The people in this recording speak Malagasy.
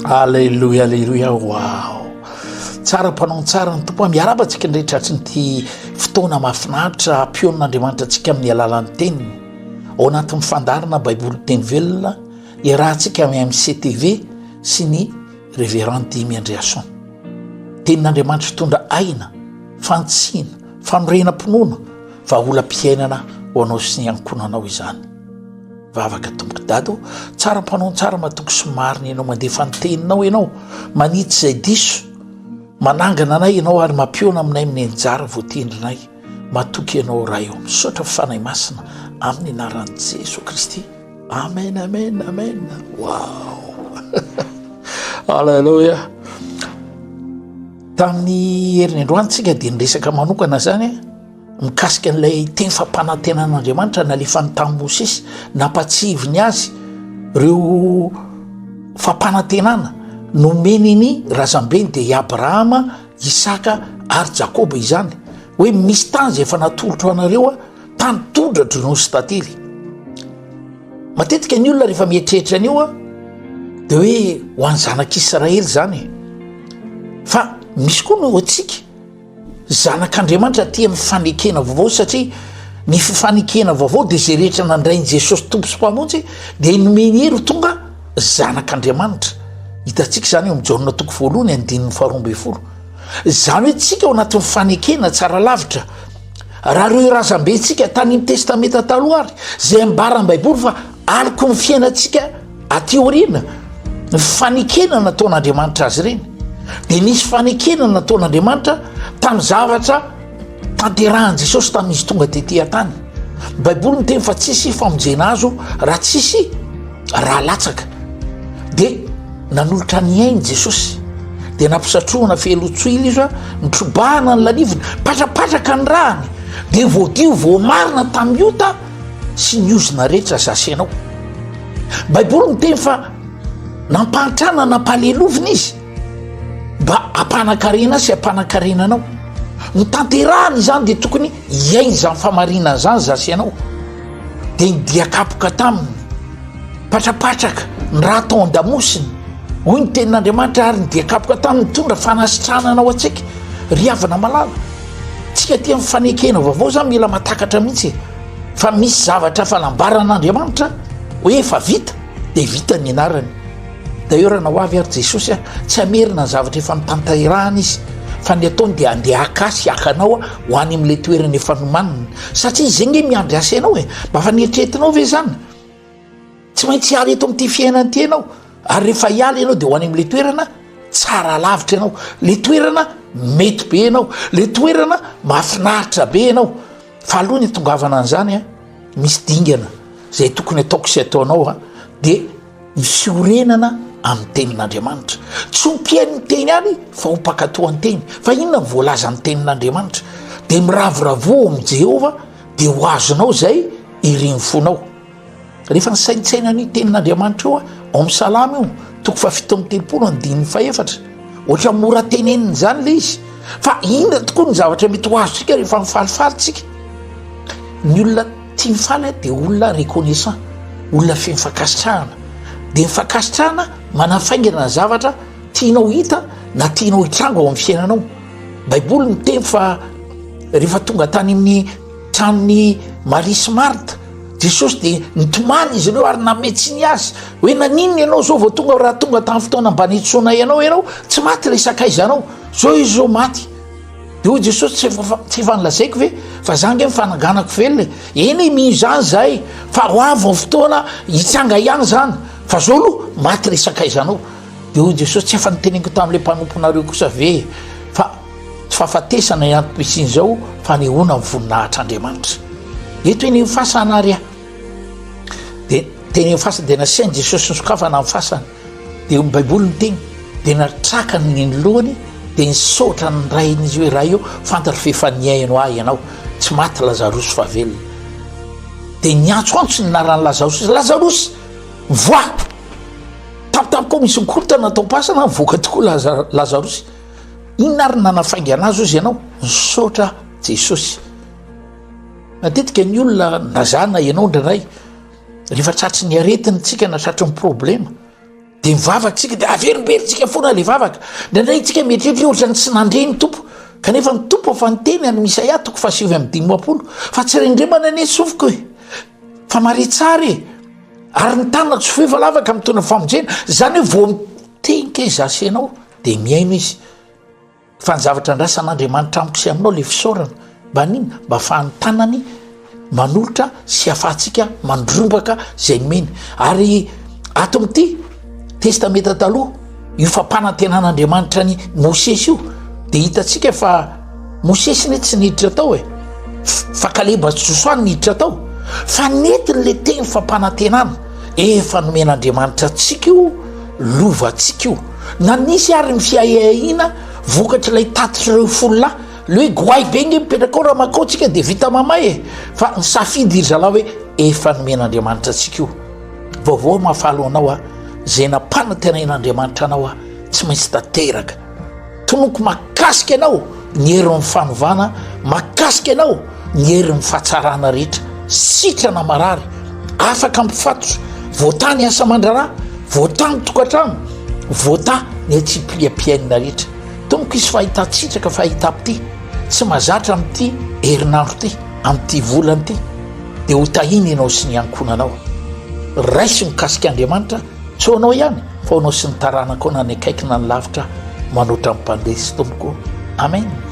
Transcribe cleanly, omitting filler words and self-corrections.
alleloia alleloia wow tsara mpanao tsara ny tompo miaraba antsika ndrehetratry nyty fotoana mahafinaritra pion'andriamanitra antsika amin'ny alalan'ny teniny ao anatin'ny fandarana baiboly teny velona iarahantsika amin'ny MCTV sy ny révérend Dimy Andréasson. Tenin'andriamanitra fitondra aina fantsiana fanorena-ponoana vaolam-piainana ho anao sy ny ankonanao izany. Vavaka tomboka dado tsara mpanao tsara matoko sy marina ianao mandefa ny teninao ianao manitsy izay diso manangana anay ianao ary mampiona aminay amin'ny anjara voatendrinay matoky ianao raha eo misaotra fanay masina amin'ny anaran'i Jesosy Kristy. Amen amen amen. Wow alleluia. Tamin'ny herinandroantsika dia niresaka manokana zany mikasika n'ilay teny fampanantenan'Andriamanitra nalefany tamin'ny Mosesy nampatsiviny azy ireo fampanantenana nomeniny razambeny dia i Abrahama, Isaka ary Jakoba izany hoe misy tany zay efa natolotra anareo tany tondratro no sy tantely. Matetika ny olona rehefa mieritreritra an'io dia hoe ho an'ny zanak'Israely zany fa misy koa no atsika zanak'Andriamanitra tia mifanekena vaovao satria ny fifanekena vaovao dia zay rehetra nandrain'i Jesosy tompo sy mpamonjy dia nomeny hery tonga zanak'Andriamanitra. Hitantsika zany eo amin'ny Jaona 1:2 zany hoe tsika ao anatin'ny fanekena tsara lavitra raha reo razambentsika tany amin'ny testamenta taloha ary zay ambarany baiboly fa aliko ny fiainantsika aty aoriana ny fanekena nataon'Andriamanitra azy ireny dia nisy fanekena nataon'Andriamanitra tamin'ny zavatra tanterahan'i Jesosy tamin'izy tonga tetỳ tany. Baiboly miteny fa tsisy famonjena azo raha tsisy raha latsaka. Dia nanolotra ny ainy Jesosy dia nampisatroana fehelotsoila izy nitrobahana ny lalivony patrapatraka ny rahany dia voadio voamarina tamin'ny ota sy ny ozona rehetra zasenao. Baiboly miteny fa nampahantrana nampalelovina izy mba ampanakarena sy ampanakarena ny tanterahany izany dia tokony iainy izany famarinana zany zasenao. Dia nidiakapoka taminy patrapatraka ny raha tao an-damosiny hoy ny tenin'Andriamanitra ary nidiakapoka taminy mitondra fanasitrananao atsika ry havana malala. Tsika tia mifanekena vaovao zany mila matakatra mihitsy fa misy zavatra falambaran'Andriamanitra hoe efa vita dia vita ny anarany. D'ailleurs na ho avy ary Jesosy tsy amerina ny zavatra efa nitanterahana izy fa ny ataony dia andeha akasy hakanao ho any amin'ilay toerana efa nomanina satria izay nge miandry asa ianao mba fa nieritreretinao ve zany tsy maintsy hiala eto amin'ity fiainana ity ianao ary rehefa hiala ianao dia ho any amin'ilay toerana tsara lavitra ianao, le toerana mety be ianao, le toerana mahafinaritra be ianao. Fa aloha ny tongavana an'izany misy dingana zay tokony ataoko sy ataonao dia ny fiorenana amin'ny tenin'Andriamanitra. Tsy hompiain'ny teny any fa ho mpakatoan'ny teny fa inona ny voalaza ny tenin'Andriamanitra dia miravoravoa amin'ny Jehova dia ho azonao zay ireny fonao. Rehefa nisaintsaina ny tenin'Andriamanitra io ao amin'ny Salama io 1:7 ohatra mora teneniny zany le izy fa inona tokoa ny zavatra mety ho azontsika rehefa mifalifalytsika. Ny olona tia mifaly dia olona reconnaissant, olona fifankasitrahana. Dia mifankasitrahana manafaingana ny zavatra tianao hita na tianao hitrango ao amin'ny fiainanao. Baiboly miteny fa rehefa tonga tany amin'ny tranon'ny Maria sy Marta Jesosy dia nitomany izy ireo ary nametsy ny azy hoe naninona ianao zao vao tonga raha tonga tamin'ny fotoana mba nitsoina ianao tsy maty ilay sakaizanao zao izy zao maty. Dia hoy Jesosy tsy efa nilazaiko ve fa zange mifananganako velona eny miho zany zahay fa ho avy ny fotoana hitsanga ihany zany fa zao aloha maty ilay sakaizanao. Dia hoy Jesosy tsy efa niteneniko tamin'ilay mpanomponareo kosa ve fa tsy fahafatesana iantom-pitsiny zao fa nehoana ny voninahitr'Andriamanitra. Eto eny fasana ary dia teny fasana dia nasiany Jesosy ny sokafana amin'ny fasana dia ny baiboly ny teny dia natrakany ny lohany dia nisaotra ny rain'izy hoe raha io fantatra fefa niaino ahy ianao tsy maty Lazarosy fa velona. Dia niantsoantso ny naran'ny Lazarosy voa tampotampoka misy mikorotana natao pasana mivoaka tokoa Lazarosy. Inona ary nanafainga anazy ozy ianao nisaotra Jesosy. Matetika ny olona nazana ianao indraindray rehefa tratry ny aretiny tsika na tratry ny problema de mivavatsika de averimberitsika foana le vavaka ndraindray tsika mieritreritra ohatra ny tsy nandre ny tompo kanefa ny tompo fa nyteny any Isaia 7:5 fa tsy rendremana ane sofoka hoe fa mare tsara e ary ny tanana tsofefa lavaka mitondra famonjena zany hoe vao mitenika izy asenao de miaino izy fa ny zavatra andrasan'Andriamanitra amiko sy aminao le fisaorana mba nina mba afahan'ny tanany manolotra sy afahantsika mandrombaka zay meny ary ato amity testamenta taloha io fampanantenan'Andriamanitra ny Mosesy io de hitatsika fa Mosesy ne tsy niditra tao e fa Kaleba sy Josoa niditra tao fa netiny le teny fampanantenana efa nomen'Andriamanitra atsika io lova atsika io na nisy ary ny fiahiahina vokatra ilay tatitra ireo fololahy le hoe goay be nge mipetraka ao raha makaotsika de vita mamay e fa ny safidy iry zalahy hoe efa nomen'Andriamanitra atsika io vaovao mahafalo anao a zay nampanantenain'Andriamanitra anao a tsy maintsy tateraka tonoko makasika anao ny herin'ny fanovana makasika anao ny herin'ny fahatsarana rehetra sitrana marary afaka mpifatotra voatany asa mandrarà voatany tokantrano voata ny atsipliapiainina rehetra tomoko izy fahitatsitraka fahitapity tsy mahazatra amin'ity herinandro ty amin'ity volany ty de ho tahiny ianao sy ny ankonanao raisy mikasika Andriamanitra tsy ho anao ihany fa ho anao sy ny taranako na ny akaikina ny lavitra manoatra ny mpandesy tompoko amen.